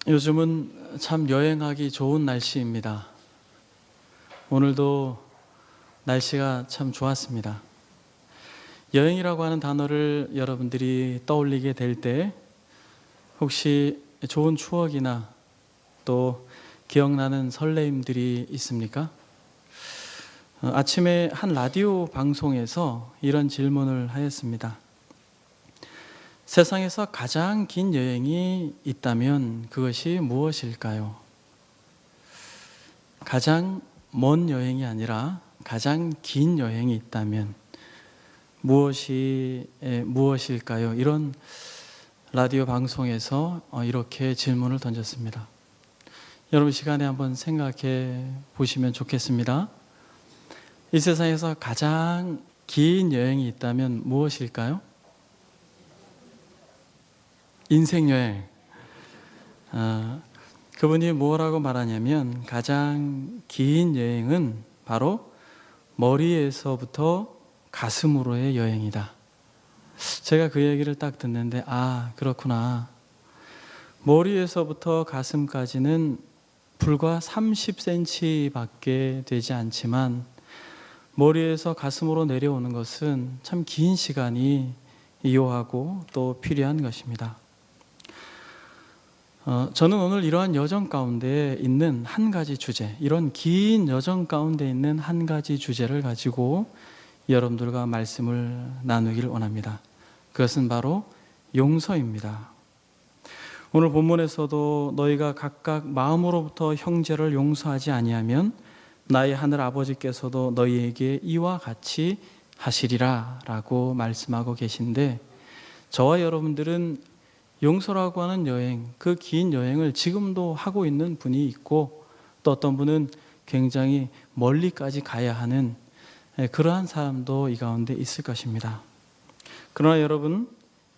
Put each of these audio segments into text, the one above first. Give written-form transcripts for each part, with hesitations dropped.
요즘은 참 여행하기 좋은 날씨입니다. 오늘도 날씨가 참 좋았습니다. 여행이라고 하는 단어를 여러분들이 떠올리게 될 때 혹시 좋은 추억이나 또 기억나는 설레임들이 있습니까? 아침에 한 라디오 방송에서 이런 질문을 하였습니다. 세상에서 가장 긴 여행이 있다면 그것이 무엇일까요? 가장 먼 여행이 아니라 가장 긴 여행이 있다면 무엇일까요? 이런 라디오 방송에서 이렇게 질문을 던졌습니다. 여러분 시간에 한번 생각해 보시면 좋겠습니다. 이 세상에서 가장 긴 여행이 있다면 무엇일까요? 인생 여행. 그분이 뭐라고 말하냐면 가장 긴 여행은 바로 머리에서부터 가슴으로의 여행이다. 제가 그 얘기를 딱 듣는데 그렇구나. 머리에서부터 가슴까지는 불과 30cm밖에 되지 않지만 머리에서 가슴으로 내려오는 것은 참 긴 시간이 요하고 또 필요한 것입니다. 저는 오늘 이러한 여정 가운데 있는 한 가지 주제, 이런 긴 여정 가운데 있는 한 가지 주제를 가지고 여러분들과 말씀을 나누기를 원합니다. 그것은 바로 용서입니다. 오늘 본문에서도 너희가 각각 마음으로부터 형제를 용서하지 아니하면 나의 하늘 아버지께서도 너희에게 이와 같이 하시리라 라고 말씀하고 계신데, 저와 여러분들은 용서라고 하는 여행, 그 긴 여행을 지금도 하고 있는 분이 있고 또 어떤 분은 굉장히 멀리까지 가야 하는 그러한 사람도 이 가운데 있을 것입니다. 그러나 여러분,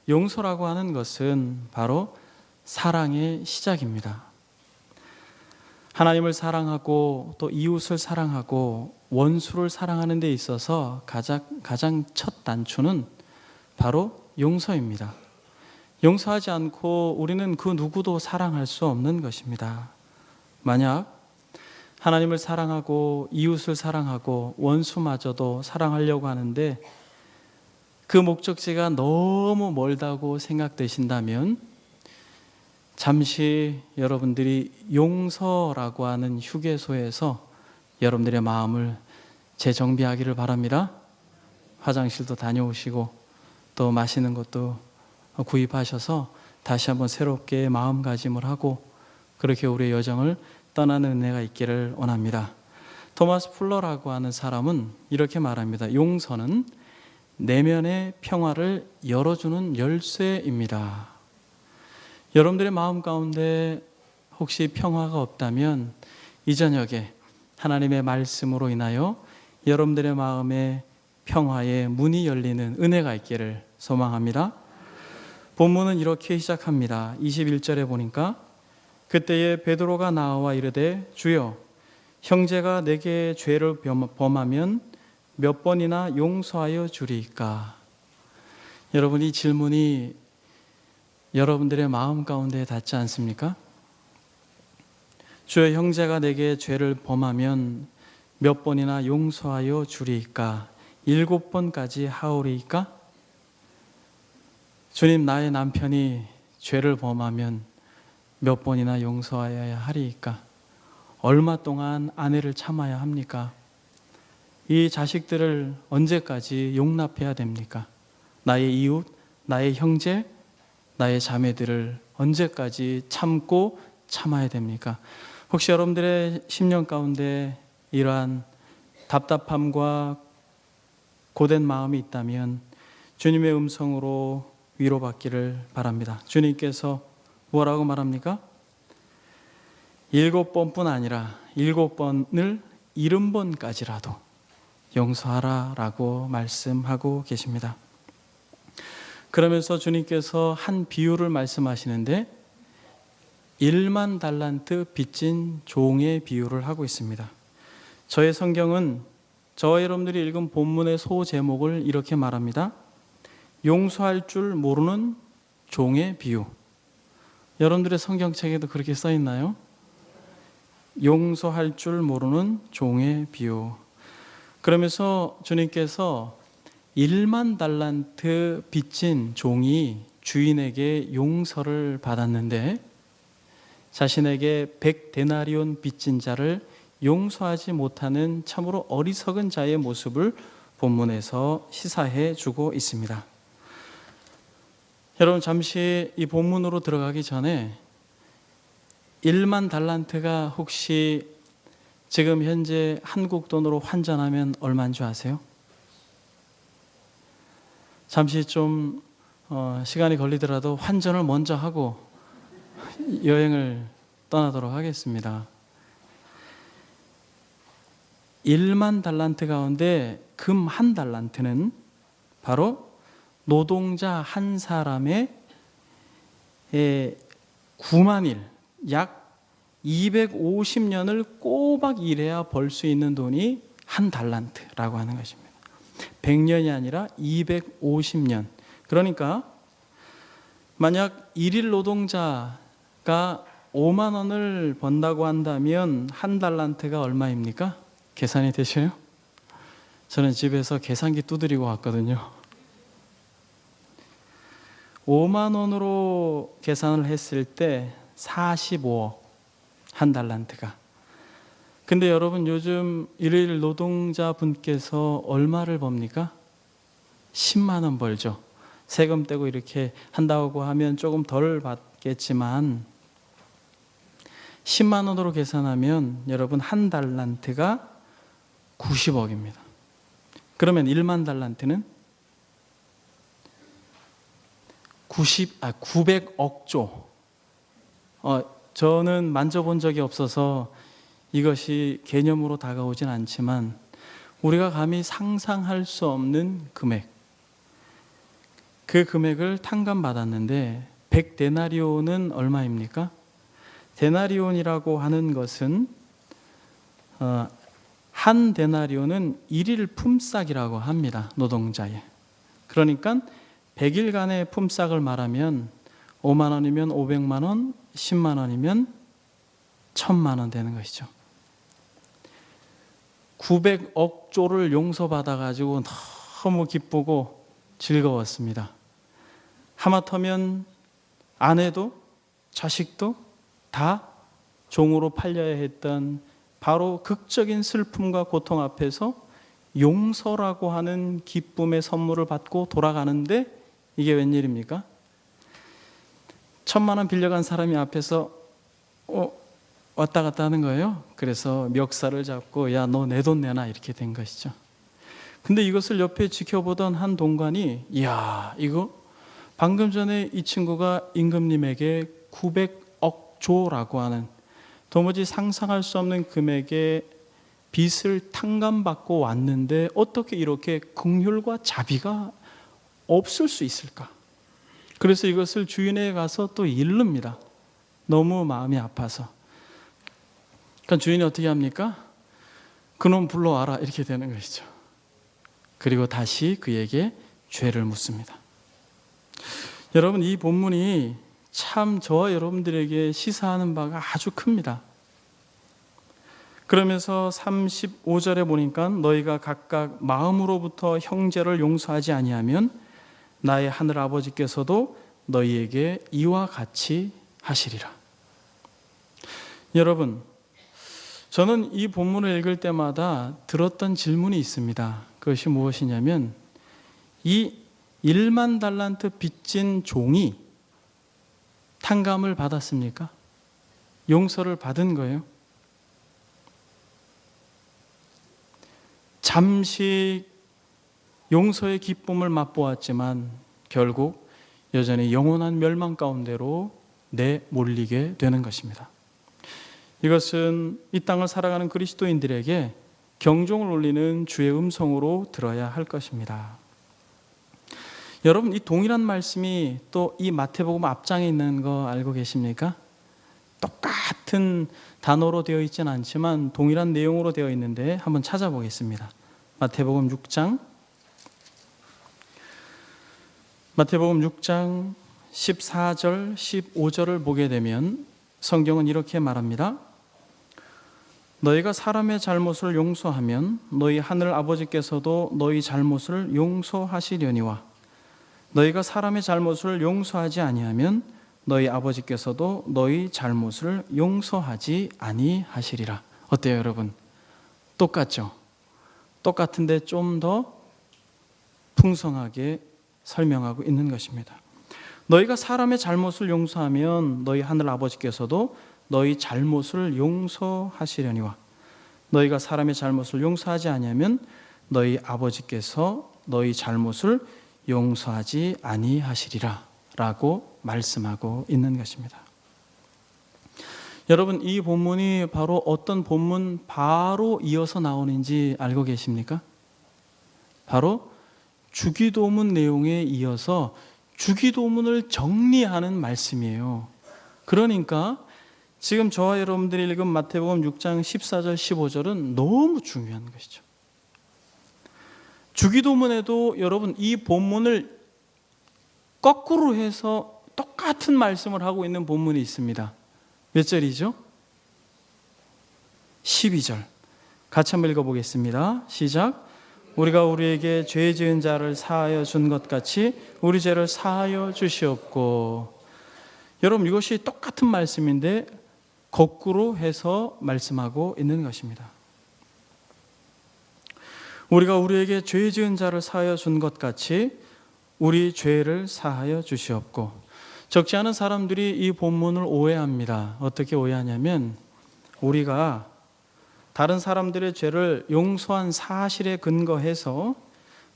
용서라고 하는 것은 바로 사랑의 시작입니다. 하나님을 사랑하고 또 이웃을 사랑하고 원수를 사랑하는 데 있어서 가장 첫 단추는 바로 용서입니다. 용서하지 않고 우리는 그 누구도 사랑할 수 없는 것입니다. 만약 하나님을 사랑하고 이웃을 사랑하고 원수마저도 사랑하려고 하는데 그 목적지가 너무 멀다고 생각되신다면 잠시 여러분들이 용서라고 하는 휴게소에서 여러분들의 마음을 재정비하기를 바랍니다. 화장실도 다녀오시고 또 마시는 것도 구입하셔서 다시 한번 새롭게 마음가짐을 하고 그렇게 우리의 여정을 떠나는 은혜가 있기를 원합니다. 토마스 풀러라고 하는 사람은 이렇게 말합니다. 용서는 내면의 평화를 열어주는 열쇠입니다. 여러분들의 마음 가운데 혹시 평화가 없다면 이 저녁에 하나님의 말씀으로 인하여 여러분들의 마음에 평화의 문이 열리는 은혜가 있기를 소망합니다. 본문은 이렇게 시작합니다. 21절에 보니까 그때에 베드로가 나와 이르되 주여 형제가 내게 죄를 범하면 몇 번이나 용서하여 주리이까? 여러분, 이 질문이 여러분들의 마음 가운데 닿지 않습니까? 주여 형제가 내게 죄를 범하면 몇 번이나 용서하여 주리이까? 7번까지 하오리이까? 주님, 나의 남편이 죄를 범하면 몇 번이나 용서하여야 하리이까? 얼마 동안 아내를 참아야 합니까? 이 자식들을 언제까지 용납해야 됩니까? 나의 이웃, 나의 형제, 나의 자매들을 언제까지 참고 참아야 됩니까? 혹시 여러분들의 심령 가운데 이러한 답답함과 고된 마음이 있다면 주님의 음성으로 위로받기를 바랍니다. 주님께서 뭐라고 말합니까? 7번뿐 아니라 7번을 70번까지라도 용서하라 라고 말씀하고 계십니다. 그러면서 주님께서 한 비유를 말씀하시는데 1만 달란트 빚진 종의 비유를 하고 있습니다. 저의 성경은 저와 여러분들이 읽은 본문의 소제목을 이렇게 말합니다. 용서할 줄 모르는 종의 비유. 여러분들의 성경책에도 그렇게 써 있나요? 용서할 줄 모르는 종의 비유. 그러면서 주님께서 1만 달란트 빚진 종이 주인에게 용서를 받았는데 자신에게 100데나리온 빚진 자를 용서하지 못하는 참으로 어리석은 자의 모습을 본문에서 시사해 주고 있습니다. 여러분, 잠시 이 본문으로 들어가기 전에 1만 달란트가 혹시 지금 현재 한국 돈으로 환전하면 얼마인 줄 아세요? 잠시 좀 시간이 걸리더라도 환전을 먼저 하고 여행을 떠나도록 하겠습니다. 1만 달란트 가운데 금 한 달란트는 바로 노동자 한 사람의 9만 일, 약 250년을 꼬박 일해야 벌 수 있는 돈이 한 달란트라고 하는 것입니다. 100년이 아니라 250년. 그러니까 만약 일일 노동자가 5만 원을 번다고 한다면 한 달란트가 얼마입니까? 계산이 되셔요? 저는 집에서 계산기 두드리고 왔거든요. 5만 원으로 계산을 했을 때 45억, 한 달란트가. 근데 여러분, 요즘 일일 노동자 분께서 얼마를 법니까? 10만 원 벌죠. 세금 떼고 이렇게 한다고 하면 조금 덜 받겠지만 10만 원으로 계산하면 여러분 한 달란트가 90억입니다. 그러면 1만 달란트는 900억 조. 저는 만져본 적이 없어서 이것이 개념으로 다가오진 않지만 우리가 감히 상상할 수 없는 금액, 그 금액을 탕감받았는데 100데나리온은 얼마입니까? 데나리온이라고 하는 것은 한 데나리온은 일일 품삯이라고 합니다. 노동자의. 그러니까 100일간의 품삯을 말하면 5만 원이면 500만 원, 10만 원이면 1000만 원 되는 것이죠. 900억 조를 용서받아가지고 너무 기쁘고 즐거웠습니다. 하마터면 아내도 자식도 다 종으로 팔려야 했던 바로 극적인 슬픔과 고통 앞에서 용서라고 하는 기쁨의 선물을 받고 돌아가는데 이게 웬일입니까? 1000만 원 빌려간 사람이 앞에서 왔다 갔다 하는 거예요. 그래서 멱살을 잡고 야, 너 내 돈 내놔, 이렇게 된 것이죠. 근데 이것을 옆에 지켜보던 한 동관이 이야, 이거 방금 전에 이 친구가 임금님에게 900억 조라고 하는 도무지 상상할 수 없는 금액의 빚을 탕감받고 왔는데 어떻게 이렇게 긍휼과 자비가 없을 수 있을까? 그래서 이것을 주인에게 가서 또 일릅니다. 너무 마음이 아파서. 그러니까 주인이 어떻게 합니까? 그놈 불러와라, 이렇게 되는 것이죠. 그리고 다시 그에게 죄를 묻습니다. 여러분, 이 본문이 참 저와 여러분들에게 시사하는 바가 아주 큽니다. 그러면서 35절에 보니까 너희가 각각 마음으로부터 형제를 용서하지 아니하면 나의 하늘 아버지께서도 너희에게 이와 같이 하시리라. 여러분, 저는 이 본문을 읽을 때마다 들었던 질문이 있습니다. 그것이 무엇이냐면 이 1만 달란트 빚진 종이 탕감을 받았습니까? 용서를 받은 거예요? 잠시 용서의 기쁨을 맛보았지만 결국 여전히 영원한 멸망 가운데로 내몰리게 되는 것입니다. 이것은 이 땅을 살아가는 그리스도인들에게 경종을 울리는 주의 음성으로 들어야 할 것입니다. 여러분, 이 동일한 말씀이 또 이 마태복음 앞장에 있는 거 알고 계십니까? 똑같은 단어로 되어 있지는 않지만 동일한 내용으로 되어 있는데 한번 찾아보겠습니다. 마태복음 6장 14절, 15절을 보게 되면 성경은 이렇게 말합니다. 너희가 사람의 잘못을 용서하면 너희 하늘 아버지께서도 너희 잘못을 용서하시려니와 너희가 사람의 잘못을 용서하지 아니하면 너희 아버지께서도 너희 잘못을 용서하지 아니하시리라. 어때요, 여러분? 똑같죠? 똑같은데 좀 더 풍성하게 설명하고 있는 것입니다. 너희가 사람의 잘못을 용서하면 너희 하늘 아버지께서도 너희 잘못을 용서하시려니와 너희가 사람의 잘못을 용서하지 아니하면 너희 아버지께서 너희 잘못을 용서하지 아니하시리라 라고 말씀하고 있는 것입니다. 여러분, 이 본문이 바로 어떤 본문 바로 이어서 나오는지 알고 계십니까? 바로 주기도문 내용에 이어서 주기도문을 정리하는 말씀이에요. 그러니까 지금 저와 여러분들이 읽은 마태복음 6장 14절 15절은 너무 중요한 것이죠. 주기도문에도 여러분 이 본문을 거꾸로 해서 똑같은 말씀을 하고 있는 본문이 있습니다. 몇 절이죠? 12절. 같이 한번 읽어보겠습니다. 시작. 우리가 우리에게 죄 지은 자를 사하여 준 것 같이 우리 죄를 사하여 주시옵고. 여러분, 이것이 똑같은 말씀인데 거꾸로 해서 말씀하고 있는 것입니다. 우리가 우리에게 죄 지은 자를 사하여 준 것 같이 우리 죄를 사하여 주시옵고. 적지 않은 사람들이 이 본문을 오해합니다. 어떻게 오해하냐면 우리가 다른 사람들의 죄를 용서한 사실에 근거해서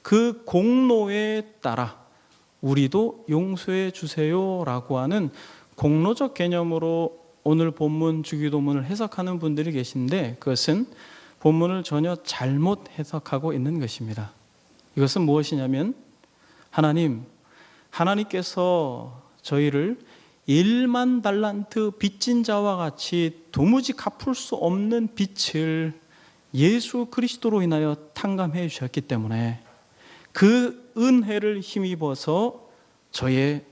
그 공로에 따라 우리도 용서해 주세요라고 하는 공로적 개념으로 오늘 본문 주기도문을 해석하는 분들이 계신데 그것은 본문을 전혀 잘못 해석하고 있는 것입니다. 이것은 무엇이냐면 하나님께서 저희를 1만 달란트 빚진 자와 같이 도무지 갚을 수 없는 빚을 예수 그리스도로 인하여 탕감해 주셨기 때문에 그 은혜를 힘입어서 저의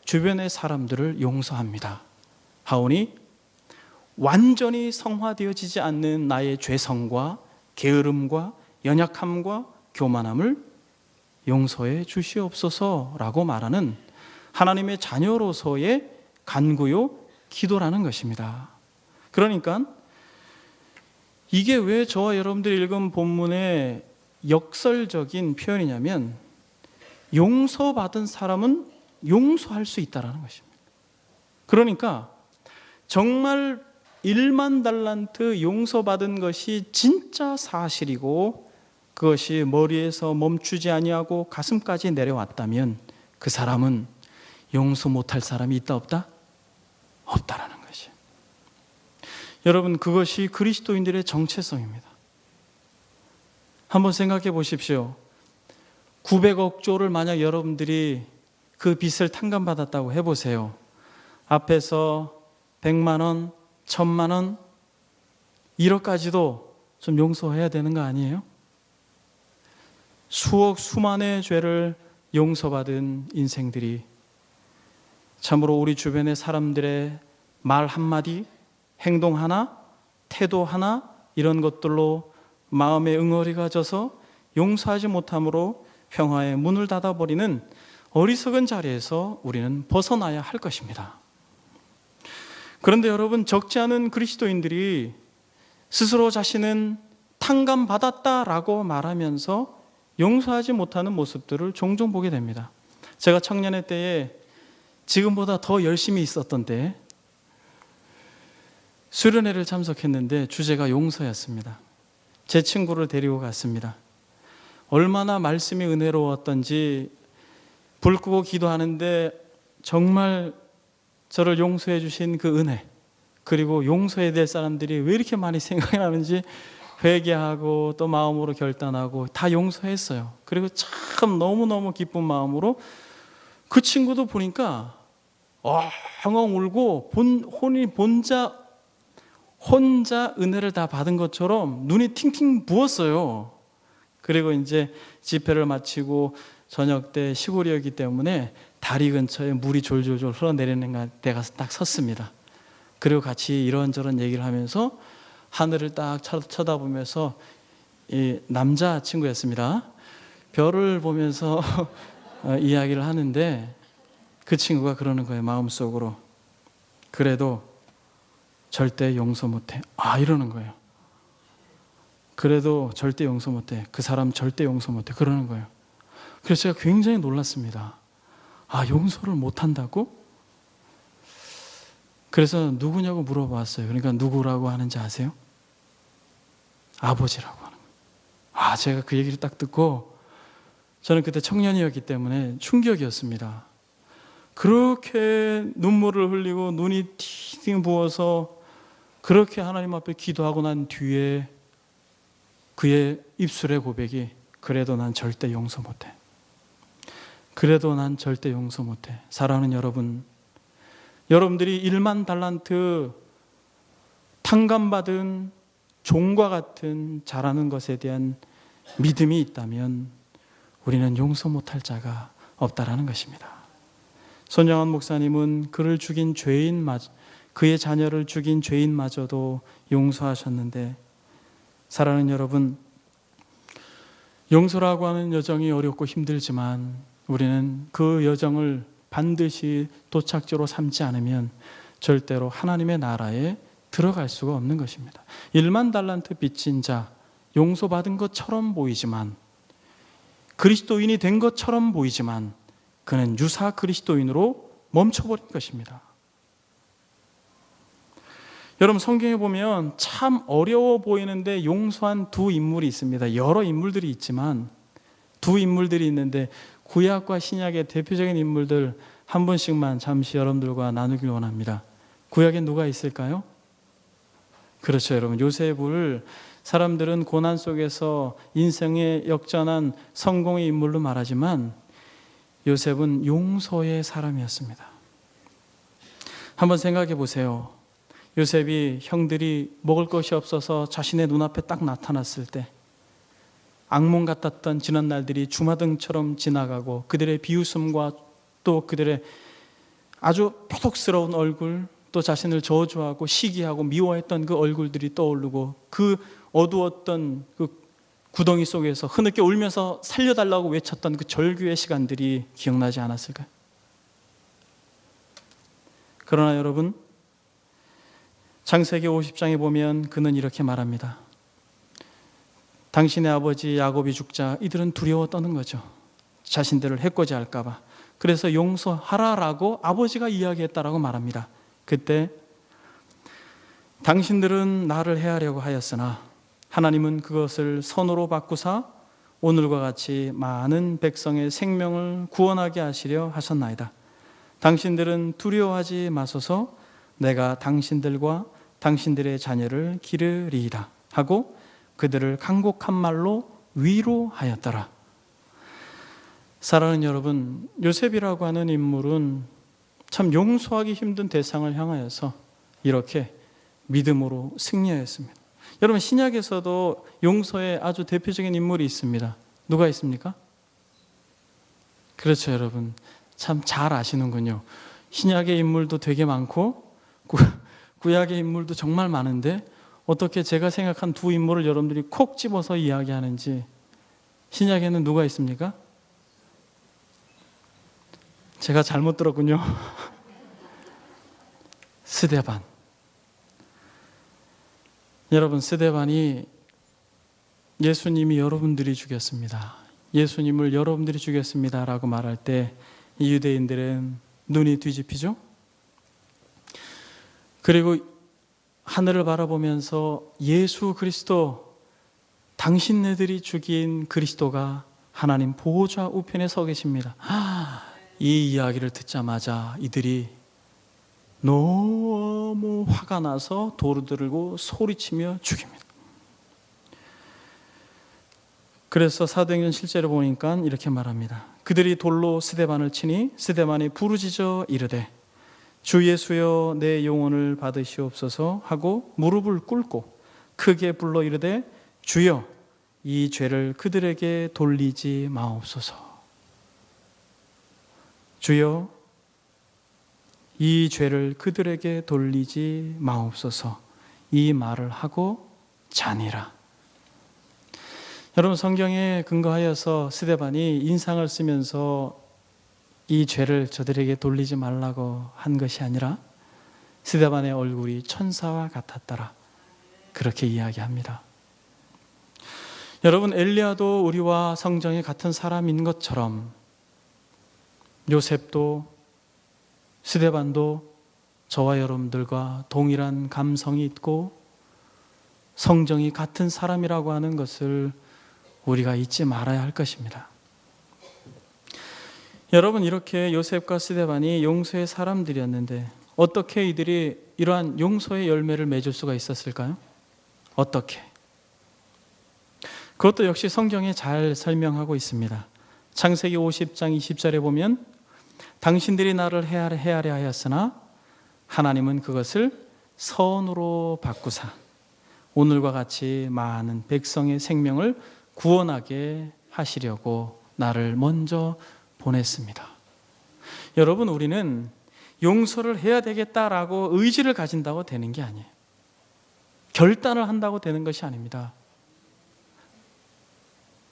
주변의 사람들을 용서합니다 하오니 완전히 성화되어지지 않는 나의 죄성과 게으름과 연약함과 교만함을 용서해 주시옵소서라고 말하는 하나님의 자녀로서의 간구요 기도라는 것입니다. 그러니까 이게 왜 저와 여러분들이 읽은 본문의 역설적인 표현이냐면 용서받은 사람은 용서할 수 있다는 것입니다. 그러니까 정말 1만 달란트 용서받은 것이 진짜 사실이고 그것이 머리에서 멈추지 아니하고 가슴까지 내려왔다면 그 사람은 용서 못할 사람이 있다 없다? 없다라는 것이. 여러분, 그것이 그리스도인들의 정체성입니다. 한번 생각해 보십시오. 900억 조를 만약 여러분들이 그 빚을 탕감받았다고 해보세요. 앞에서 100만 원, 1000만 원, 1억까지도 좀 용서해야 되는 거 아니에요? 수억, 수만의 죄를 용서받은 인생들이 참으로 우리 주변의 사람들의 말 한마디, 행동 하나, 태도 하나 이런 것들로 마음의 응어리가 져서 용서하지 못함으로 평화의 문을 닫아버리는 어리석은 자리에서 우리는 벗어나야 할 것입니다. 그런데 여러분, 적지 않은 그리스도인들이 스스로 자신은 탕감받았다라고 말하면서 용서하지 못하는 모습들을 종종 보게 됩니다. 제가 청년의 때에 지금보다 더 열심히 있었던 때 수련회를 참석했는데 주제가 용서였습니다. 제 친구를 데리고 갔습니다. 얼마나 말씀이 은혜로웠던지 불 끄고 기도하는데 정말 저를 용서해 주신 그 은혜, 그리고 용서해야 될 사람들이 왜 이렇게 많이 생각이 나는지 회개하고 또 마음으로 결단하고 다 용서했어요. 그리고 참 너무너무 기쁜 마음으로 그 친구도 보니까 엉엉 울고 혼자 은혜를 다 받은 것처럼 눈이 팅팅 부었어요. 그리고 이제 집회를 마치고 저녁 때 시골이었기 때문에 다리 근처에 물이 졸졸졸 흘러내리는 데 가서 딱 섰습니다. 그리고 같이 이런저런 얘기를 하면서 하늘을 딱 쳐다보면서, 이 남자 친구였습니다. 별을 보면서 이야기를 하는데 그 친구가 그러는 거예요. 마음속으로. 그래도 절대 용서 못해. 이러는 거예요. 그래도 절대 용서 못해. 그 사람 절대 용서 못해. 그러는 거예요. 그래서 제가 굉장히 놀랐습니다. 용서를 못한다고? 그래서 누구냐고 물어봤어요. 그러니까 누구라고 하는지 아세요? 아버지라고 하는 거예요. 제가 그 얘기를 딱 듣고, 저는 그때 청년이었기 때문에 충격이었습니다. 그렇게 눈물을 흘리고 눈이 팅팅 부어서 그렇게 하나님 앞에 기도하고 난 뒤에 그의 입술의 고백이, 그래도 난 절대 용서 못해. 그래도 난 절대 용서 못해. 사랑하는 여러분, 여러분들이 1만 달란트 탕감받은 종과 같은 잘하는 것에 대한 믿음이 있다면 우리는 용서 못할 자가 없다라는 것입니다. 손영환 목사님은 그의 자녀를 죽인 죄인마저도 용서하셨는데, 사랑하는 여러분, 용서라고 하는 여정이 어렵고 힘들지만 우리는 그 여정을 반드시 도착지로 삼지 않으면 절대로 하나님의 나라에 들어갈 수가 없는 것입니다. 1만 달란트 빚진 자, 용서받은 것처럼 보이지만, 그리스도인이 된 것처럼 보이지만 그는 유사 그리스도인으로 멈춰버린 것입니다. 여러분, 성경에 보면 참 어려워 보이는데 용서한 두 인물이 있습니다. 여러 인물들이 있지만 두 인물들이 있는데, 구약과 신약의 대표적인 인물들 한 분씩만 잠시 여러분들과 나누길 원합니다. 구약에 누가 있을까요? 그렇죠, 여러분. 요셉을 사람들은 고난 속에서 인생의 역전한 성공의 인물로 말하지만 요셉은 용서의 사람이었습니다. 한번 생각해 보세요. 요셉이 형들이 먹을 것이 없어서 자신의 눈앞에 딱 나타났을 때 악몽 같았던 지난 날들이 주마등처럼 지나가고, 그들의 비웃음과 또 그들의 아주 표독스러운 얼굴, 또 자신을 저주하고 시기하고 미워했던 그 얼굴들이 떠오르고, 그 어두웠던 그 구덩이 속에서 흐느껴 울면서 살려달라고 외쳤던 그 절규의 시간들이 기억나지 않았을까요? 그러나 여러분, 창세기 50장에 보면 그는 이렇게 말합니다. 당신의 아버지 야곱이 죽자 이들은 두려워 떠는 거죠. 자신들을 해코지할까 봐. 그래서 용서하라라고 아버지가 이야기했다라고 말합니다. 그때 당신들은 나를 해하려고 하였으나 하나님은 그것을 선으로 바꾸사 오늘과 같이 많은 백성의 생명을 구원하게 하시려 하셨나이다. 당신들은 두려워하지 마소서. 내가 당신들과 당신들의 자녀를 기르리이다 하고 그들을 간곡한 말로 위로하였더라. 사랑하는 여러분, 요셉이라고 하는 인물은 참 용서하기 힘든 대상을 향하여서 이렇게 믿음으로 승리하였습니다. 여러분, 신약에서도 용서의 아주 대표적인 인물이 있습니다. 누가 있습니까? 그렇죠, 여러분. 참 잘 아시는군요. 신약의 인물도 되게 많고 구약의 인물도 정말 많은데 어떻게 제가 생각한 두 인물을 여러분들이 콕 집어서 이야기하는지. 신약에는 누가 있습니까? 제가 잘못 들었군요. 스데반. 여러분, 스데반이 예수님이 여러분들이 죽였습니다. 예수님을 여러분들이 죽였습니다 라고 말할 때 이 유대인들은 눈이 뒤집히죠. 그리고 하늘을 바라보면서 예수 그리스도, 당신네들이 죽인 그리스도가 하나님 보호자 우편에 서 계십니다. 이 이야기를 듣자마자 이들이 너무 화가 나서 돌을 들고 소리치며 죽입니다. 그래서 사도행전 실제로 보니까 이렇게 말합니다. 그들이 돌로 스데반을 치니 스데반이 부르짖어 이르되 주 예수여 내 영혼을 받으시옵소서 하고 무릎을 꿇고 크게 불러 이르되 주여 이 죄를 그들에게 돌리지 마옵소서. 주여 이 죄를 그들에게 돌리지 마옵소서. 이 말을 하고 자니라. 여러분, 성경에 근거하여서 스데반이 인상을 쓰면서 이 죄를 저들에게 돌리지 말라고 한 것이 아니라 스데반의 얼굴이 천사와 같았더라, 그렇게 이야기합니다. 여러분, 엘리야도 우리와 성정이 같은 사람인 것처럼 요셉도 스데반도 저와 여러분들과 동일한 감성이 있고 성정이 같은 사람이라고 하는 것을 우리가 잊지 말아야 할 것입니다. 여러분, 이렇게 요셉과 스데반이 용서의 사람들이었는데 어떻게 이들이 이러한 용서의 열매를 맺을 수가 있었을까요? 어떻게? 그것도 역시 성경에 잘 설명하고 있습니다. 창세기 50장 20절에 보면 당신들이 나를 해하려 하였으나 하나님은 그것을 선으로 바꾸사 오늘과 같이 많은 백성의 생명을 구원하게 하시려고 나를 먼저 보냈습니다. 여러분, 우리는 용서를 해야 되겠다라고 의지를 가진다고 되는 게 아니에요. 결단을 한다고 되는 것이 아닙니다.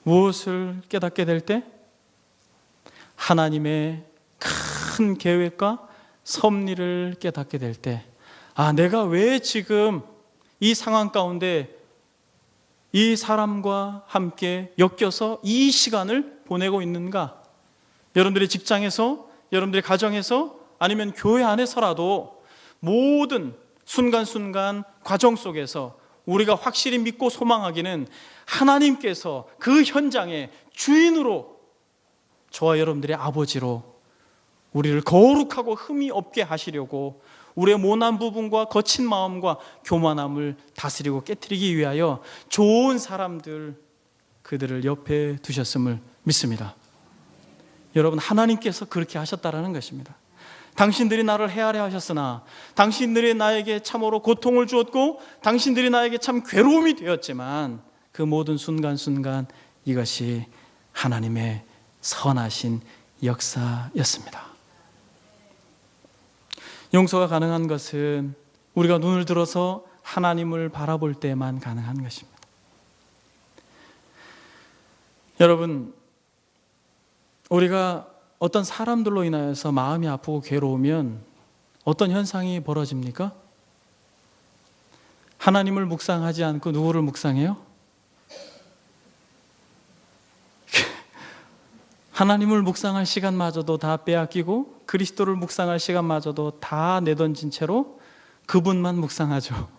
무엇을 깨닫게 될 때? 하나님의 큰 계획과 섭리를 깨닫게 될 때, 아, 내가 왜 지금 이 상황 가운데 이 사람과 함께 엮여서 이 시간을 보내고 있는가? 여러분들의 직장에서, 여러분들의 가정에서, 아니면 교회 안에서라도 모든 순간순간 과정 속에서 우리가 확실히 믿고 소망하기는 하나님께서 그 현장의 주인으로, 저와 여러분들의 아버지로 우리를 거룩하고 흠이 없게 하시려고 우리의 모난 부분과 거친 마음과 교만함을 다스리고 깨트리기 위하여 좋은 사람들, 그들을 옆에 두셨음을 믿습니다. 여러분, 하나님께서 그렇게 하셨다라는 것입니다. 당신들이 나를 해하려 하셨으나 당신들이 나에게 참으로 고통을 주었고 당신들이 나에게 참 괴로움이 되었지만 그 모든 순간순간 이것이 하나님의 선하신 역사였습니다. 용서가 가능한 것은 우리가 눈을 들어서 하나님을 바라볼 때만 가능한 것입니다. 여러분, 우리가 어떤 사람들로 인하여서 마음이 아프고 괴로우면 어떤 현상이 벌어집니까? 하나님을 묵상하지 않고 누구를 묵상해요? 하나님을 묵상할 시간마저도 다 빼앗기고 그리스도를 묵상할 시간마저도 다 내던진 채로 그분만 묵상하죠.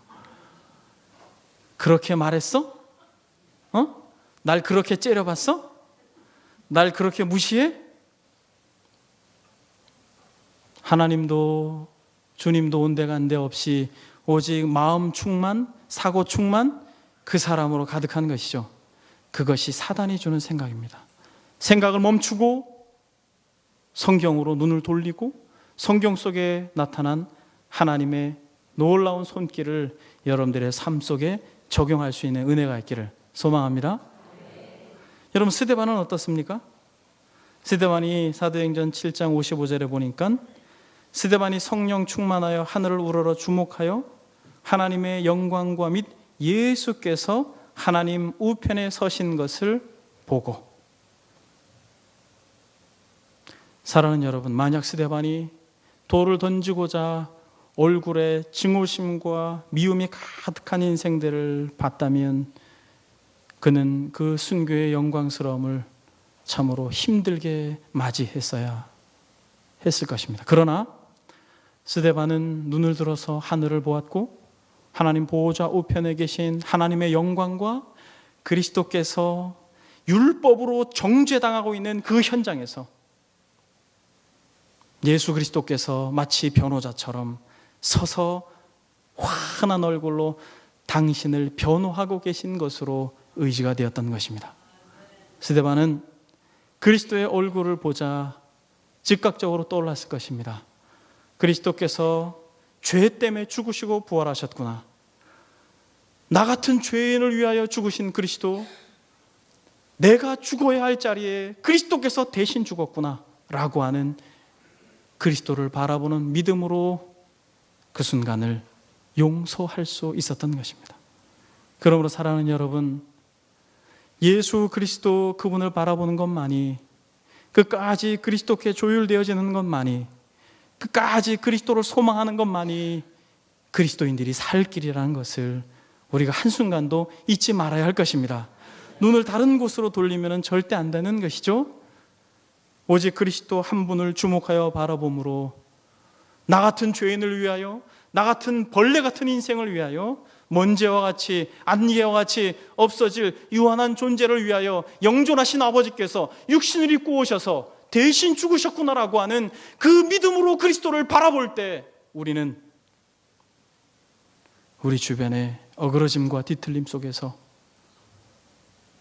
그렇게 말했어? 날 그렇게 째려봤어? 날 그렇게 무시해? 하나님도 주님도 온데간데 없이 오직 마음 충만, 사고 충만, 그 사람으로 가득한 것이죠. 그것이 사단이 주는 생각입니다. 생각을 멈추고 성경으로 눈을 돌리고 성경 속에 나타난 하나님의 놀라운 손길을 여러분들의 삶 속에 적용할 수 있는 은혜가 있기를 소망합니다. 여러분, 스데반은 어떻습니까? 스데반이 사도행전 7장 55절에 보니까 스데반이 성령 충만하여 하늘을 우러러 주목하여 하나님의 영광과 및 예수께서 하나님 우편에 서신 것을 보고. 사랑하는 여러분, 만약 스데반이 돌을 던지고자 얼굴에 증오심과 미움이 가득한 인생들을 봤다면 그는 그 순교의 영광스러움을 참으로 힘들게 맞이했어야 했을 것입니다. 그러나 스데반은 눈을 들어서 하늘을 보았고 하나님 보호자 우편에 계신 하나님의 영광과 그리스도께서 율법으로 정죄당하고 있는 그 현장에서 예수 그리스도께서 마치 변호자처럼 서서 환한 얼굴로 당신을 변호하고 계신 것으로 의지가 되었던 것입니다. 스데반은 그리스도의 얼굴을 보자 즉각적으로 떠올랐을 것입니다. 그리스도께서 죄 때문에 죽으시고 부활하셨구나. 나 같은 죄인을 위하여 죽으신 그리스도, 내가 죽어야 할 자리에 그리스도께서 대신 죽었구나 라고 하는 그리스도를 바라보는 믿음으로 그 순간을 용서할 수 있었던 것입니다. 그러므로 사랑하는 여러분, 예수 그리스도 그분을 바라보는 것만이, 끝까지 그리스도께 조율되어지는 것만이, 끝까지 그리스도를 소망하는 것만이 그리스도인들이 살 길이라는 것을 우리가 한순간도 잊지 말아야 할 것입니다. 눈을 다른 곳으로 돌리면 절대 안 되는 것이죠. 오직 그리스도 한 분을 주목하여 바라봄으로 나 같은 죄인을 위하여, 나 같은 벌레 같은 인생을 위하여, 먼지와 같이 안개와 같이 없어질 유한한 존재를 위하여 영존하신 아버지께서 육신을 입고 오셔서 대신 죽으셨구나라고 하는 그 믿음으로 그리스도를 바라볼 때 우리는 우리 주변의 어그러짐과 뒤틀림 속에서,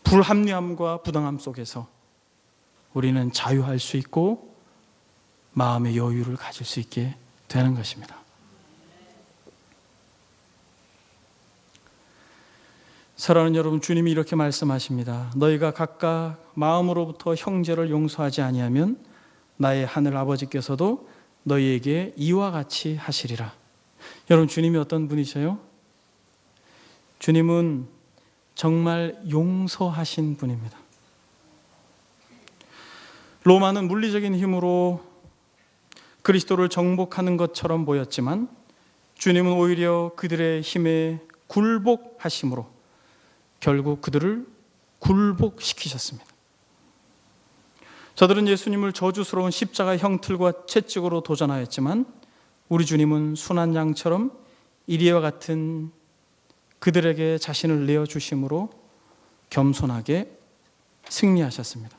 불합리함과 부당함 속에서 우리는 자유할 수 있고 마음의 여유를 가질 수 있게 되는 것입니다. 사랑하는 여러분, 주님이 이렇게 말씀하십니다. 너희가 각각 마음으로부터 형제를 용서하지 아니하면 나의 하늘 아버지께서도 너희에게 이와 같이 하시리라. 여러분, 주님이 어떤 분이셔요? 주님은 정말 용서하신 분입니다. 로마는 물리적인 힘으로 그리스도를 정복하는 것처럼 보였지만 주님은 오히려 그들의 힘에 굴복하심으로 결국 그들을 굴복시키셨습니다. 저들은 예수님을 저주스러운 십자가 형틀과 채찍으로 도전하였지만 우리 주님은 순한 양처럼 이리와 같은 그들에게 자신을 내어주심으로 겸손하게 승리하셨습니다.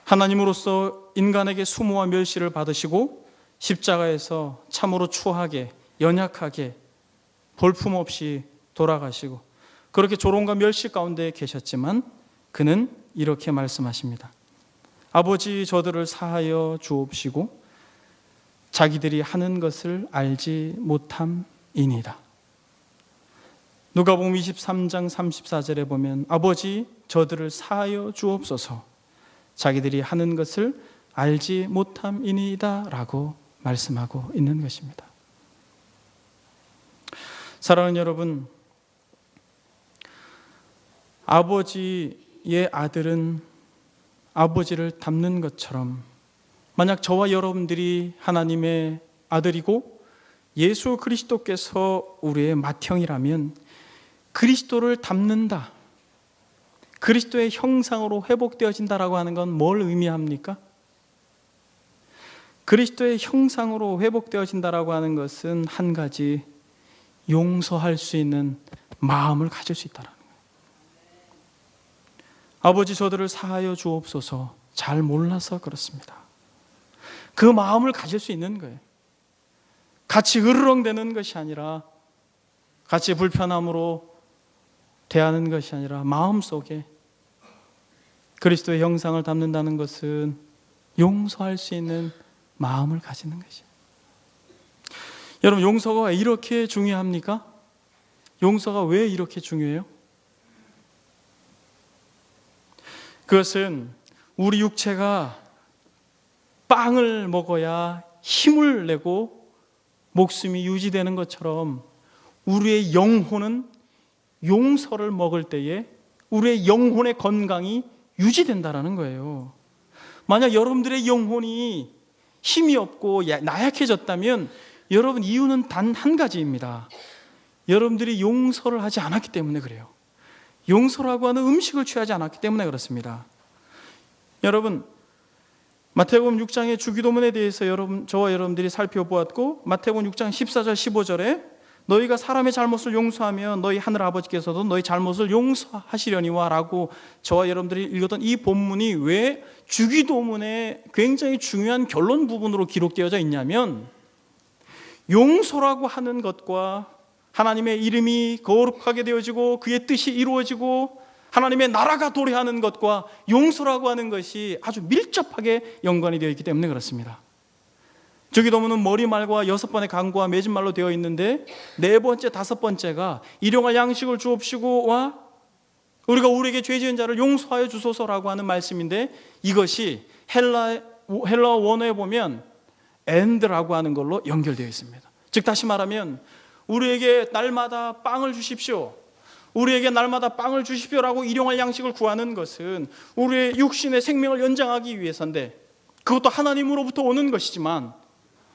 하나님으로서 인간에게 수모와 멸시를 받으시고 십자가에서 참으로 추하게, 연약하게, 볼품없이 돌아가시고 그렇게 조롱과 멸시 가운데 계셨지만 그는 이렇게 말씀하십니다. 아버지, 저들을 사하여 주옵시고 자기들이 하는 것을 알지 못함이니이다. 누가복음 23장 34절에 보면 아버지, 저들을 사하여 주옵소서 자기들이 하는 것을 알지 못함이니이다 라고 말씀하고 있는 것입니다. 사랑하는 여러분, 아버지의 아들은 아버지를 닮는 것처럼 만약 저와 여러분들이 하나님의 아들이고 예수 그리스도께서 우리의 맏형이라면 그리스도를 닮는다, 그리스도의 형상으로 회복되어진다라고 하는 건 뭘 의미합니까? 그리스도의 형상으로 회복되어진다라고 하는 것은 한 가지, 용서할 수 있는 마음을 가질 수 있다라는 거예요. 아버지, 저들을 사하여 주옵소서. 잘 몰라서 그렇습니다. 그 마음을 가질 수 있는 거예요. 같이 으르렁대는 것이 아니라, 같이 불편함으로 대하는 것이 아니라 마음속에 그리스도의 형상을 담는다는 것은 용서할 수 있는 마음을 가지는 것이에요. 여러분, 용서가 왜 이렇게 중요합니까? 용서가 왜 이렇게 중요해요? 그것은 우리 육체가 빵을 먹어야 힘을 내고 목숨이 유지되는 것처럼 우리의 영혼은 용서를 먹을 때에 우리의 영혼의 건강이 유지된다는 거예요. 만약 여러분들의 영혼이 힘이 없고 나약해졌다면 여러분, 이유는 단 한 가지입니다. 여러분들이 용서를 하지 않았기 때문에 그래요. 용서라고 하는 음식을 취하지 않았기 때문에 그렇습니다. 여러분, 마태복음 6장의 주기도문에 대해서 저와 여러분들이 살펴보았고, 마태복음 6장 14절 15절에 너희가 사람의 잘못을 용서하면 너희 하늘 아버지께서도 너희 잘못을 용서하시려니와 라고 저와 여러분들이 읽었던 이 본문이 왜 주기도문의 굉장히 중요한 결론 부분으로 기록되어져 있냐면, 용서라고 하는 것과 하나님의 이름이 거룩하게 되어지고 그의 뜻이 이루어지고 하나님의 나라가 도래하는 것과 용서라고 하는 것이 아주 밀접하게 연관이 되어 있기 때문에 그렇습니다. 주기도문은 머리말과 6번의 강구와 맺은말로 되어 있는데 4번째, 5번째가 일용할 양식을 주옵시고와 우리가 우리에게 죄 지은 자를 용서하여 주소서라고 하는 말씀인데, 이것이 헬라어 원어에 보면 and라고 하는 걸로 연결되어 있습니다. 즉 다시 말하면 우리에게 날마다 빵을 주십시오, 우리에게 날마다 빵을 주십시오라고 일용할 양식을 구하는 것은 우리의 육신의 생명을 연장하기 위해서인데, 그것도 하나님으로부터 오는 것이지만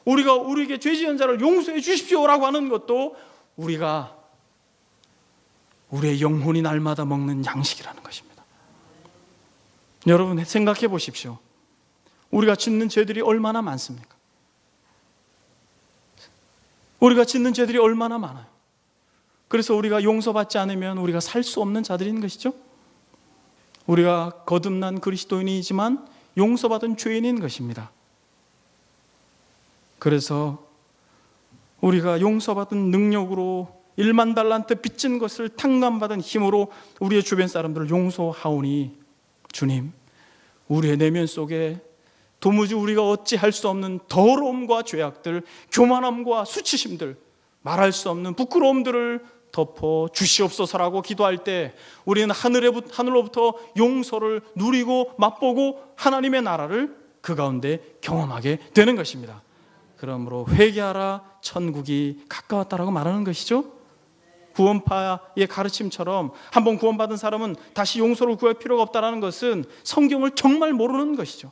우리가 우리에게 죄 지은 자를 용서해 주십시오라고 하는 것도 우리가 우리의 영혼이 날마다 먹는 양식이라는 것입니다. 여러분 생각해 보십시오. 우리가 짓는 죄들이 얼마나 많습니까? 우리가 짓는 죄들이 얼마나 많아요. 그래서 우리가 용서받지 않으면 우리가 살 수 없는 자들인 것이죠. 우리가 거듭난 그리스도인이지만 용서받은 죄인인 것입니다. 그래서 우리가 용서받은 능력으로 1만 달란트 빚진 것을 탕감받은 힘으로 우리의 주변 사람들을 용서하오니, 주님, 우리의 내면 속에 도무지 우리가 어찌할 수 없는 더러움과 죄악들, 교만함과 수치심들, 말할 수 없는 부끄러움들을 덮어 주시옵소서라고 기도할 때 우리는 하늘로부터 용서를 누리고 맛보고 하나님의 나라를 그 가운데 경험하게 되는 것입니다. 그러므로 회개하라, 천국이 가까웠다라고 말하는 것이죠. 구원파의 가르침처럼 한번 구원받은 사람은 다시 용서를 구할 필요가 없다는 것은 성경을 정말 모르는 것이죠.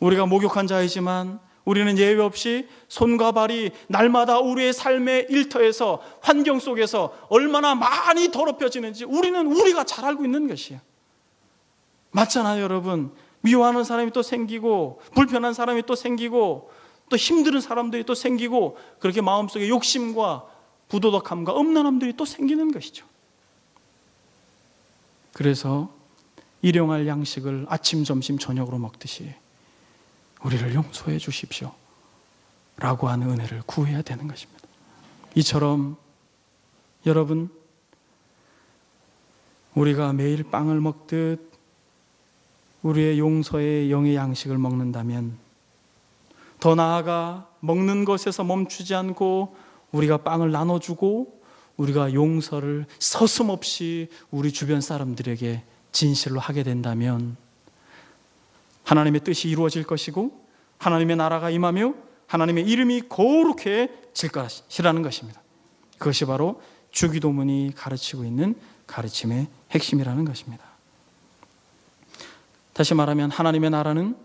우리가 목욕한 자이지만 우리는 예외 없이 손과 발이 날마다 우리의 삶의 일터에서, 환경 속에서 얼마나 많이 더럽혀지는지 우리가 잘 알고 있는 것이에요. 맞잖아요, 여러분. 미워하는 사람이 또 생기고, 불편한 사람이 또 생기고, 또 힘든 사람들이 또 생기고, 그렇게 마음속에 욕심과 부도덕함과 음란함들이 또 생기는 것이죠. 그래서 일용할 양식을 아침, 점심, 저녁으로 먹듯이 우리를 용서해 주십시오 라고 하는 은혜를 구해야 되는 것입니다. 이처럼 여러분, 우리가 매일 빵을 먹듯 우리의 용서의 영의 양식을 먹는다면, 더 나아가 먹는 것에서 멈추지 않고 우리가 빵을 나눠주고 우리가 용서를 서슴없이 우리 주변 사람들에게 진실로 하게 된다면 하나님의 뜻이 이루어질 것이고 하나님의 나라가 임하며 하나님의 이름이 거룩해질 것이라는 것입니다. 그것이 바로 주기도문이 가르치고 있는 가르침의 핵심이라는 것입니다. 다시 말하면 하나님의 나라는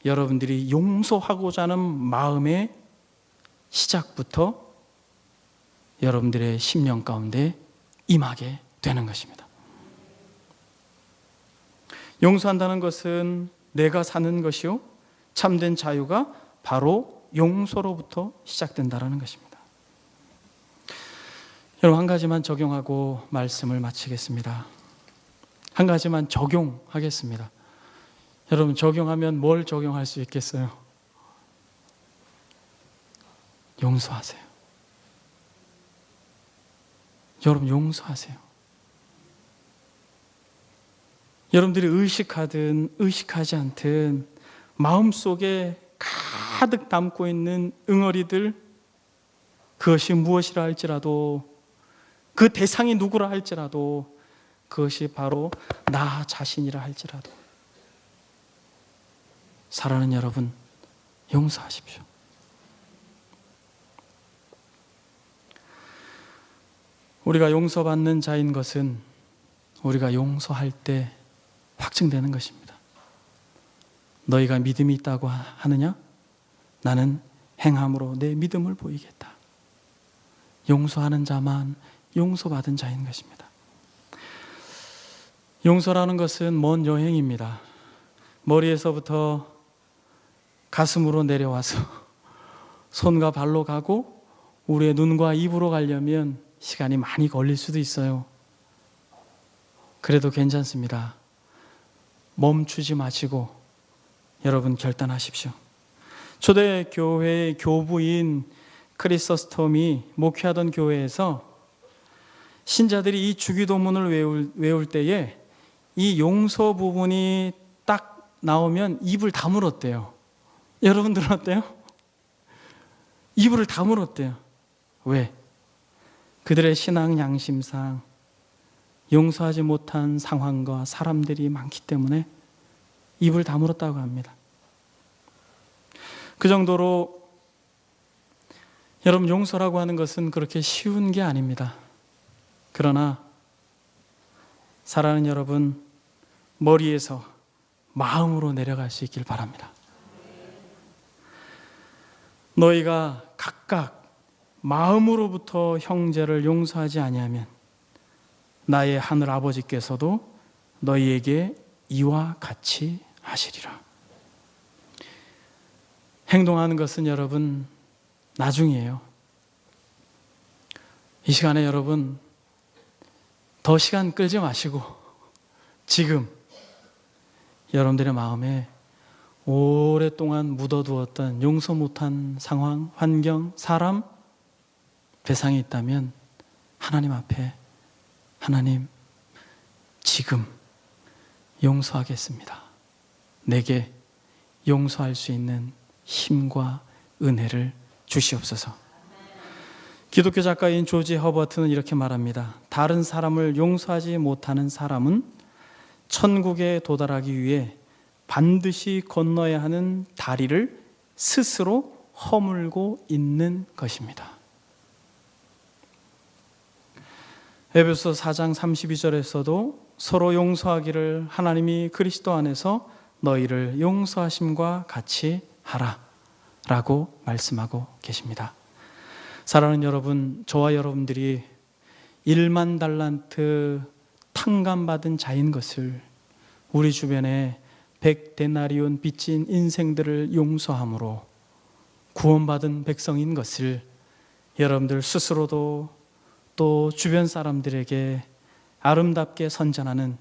여러분들이 용서하고자 하는 마음의 시작부터 여러분들의 심령 가운데 임하게 되는 것입니다. 용서한다는 것은 내가 사는 것이요, 참된 자유가 바로 용서로부터 시작된다는 것입니다. 여러분, 한 가지만 적용하고 말씀을 마치겠습니다. 한 가지만 적용하겠습니다. 여러분, 적용하면 뭘 적용할 수 있겠어요? 용서하세요. 여러분, 용서하세요. 여러분들이 의식하든 의식하지 않든 마음속에 가득 담고 있는 응어리들, 그것이 무엇이라 할지라도, 그 대상이 누구라 할지라도, 그것이 바로 나 자신이라 할지라도, 사랑하는 여러분, 용서하십시오. 우리가 용서받는 자인 것은 우리가 용서할 때 확증되는 것입니다. 너희가 믿음이 있다고 하느냐? 나는 행함으로 내 믿음을 보이겠다. 용서하는 자만 용서받은 자인 것입니다. 용서라는 것은 먼 여행입니다. 머리에서부터 가슴으로 내려와서 손과 발로 가고 우리의 눈과 입으로 가려면 시간이 많이 걸릴 수도 있어요. 그래도 괜찮습니다. 멈추지 마시고 여러분 결단하십시오. 초대교회의 교부인 크리소스톰이 목회하던 교회에서 신자들이 이 주기도문을 외울 때에 이 용서 부분이 딱 나오면 입을 다물었대요. 여러분들은 어때요? 입을 다물었대요. 왜? 그들의 신앙 양심상 용서하지 못한 상황과 사람들이 많기 때문에 입을 다물었다고 합니다. 그 정도로 여러분, 용서라고 하는 것은 그렇게 쉬운 게 아닙니다. 그러나 사랑하는 여러분, 머리에서 마음으로 내려갈 수 있길 바랍니다. 너희가 각각 마음으로부터 형제를 용서하지 아니하면 나의 하늘 아버지께서도 너희에게 이와 같이 하시리라. 행동하는 것은 여러분 나중이에요. 이 시간에 여러분 더 시간 끌지 마시고 지금 여러분들의 마음에 오랫동안 묻어두었던 용서 못한 상황, 환경, 사람, 대상이 있다면 하나님 앞에, 하나님 지금 용서하겠습니다. 내게 용서할 수 있는 힘과 은혜를 주시옵소서. 기독교 작가인 조지 허버트는 이렇게 말합니다. 다른 사람을 용서하지 못하는 사람은 천국에 도달하기 위해 반드시 건너야 하는 다리를 스스로 허물고 있는 것입니다. 에베소 4장 32절에서도 서로 용서하기를 하나님이 그리스도 안에서 너희를 용서하심과 같이 하라 라고 말씀하고 계십니다. 사랑하는 여러분, 저와 여러분들이 1만 달란트 탕감받은 자인 것을, 우리 주변에 100데나리온 빚진 인생들을 용서함으로 구원받은 백성인 것을 여러분들 스스로도 또 주변 사람들에게 아름답게 선전하는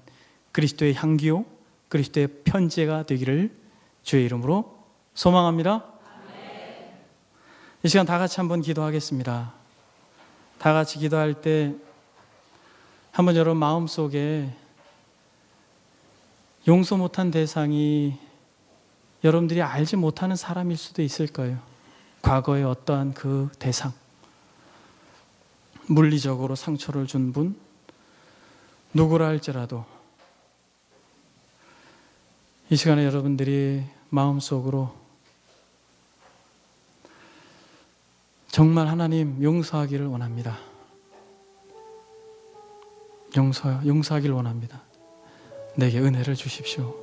그리스도의 향기요, 그리스도의 편지가 되기를 주의 이름으로 소망합니다. 이 시간 다 같이 한번 기도하겠습니다. 다 같이 기도할 때 한번 여러분 마음속에 용서 못한 대상이 여러분들이 알지 못하는 사람일 수도 있을 거예요. 과거에 어떠한 그 대상, 물리적으로 상처를 준 분, 누구라 할지라도 이 시간에 여러분들이 마음속으로 정말 하나님 용서하기를 원합니다. 용서하기를 원합니다. 내게 은혜를 주십시오.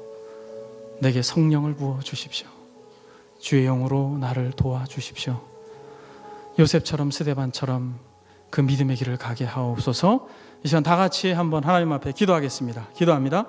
내게 성령을 부어 주십시오. 주의 영으로 나를 도와주십시오. 요셉처럼 스데반처럼 그 믿음의 길을 가게 하옵소서. 이 시간 다 같이 한번 하나님 앞에 기도하겠습니다. 기도합니다.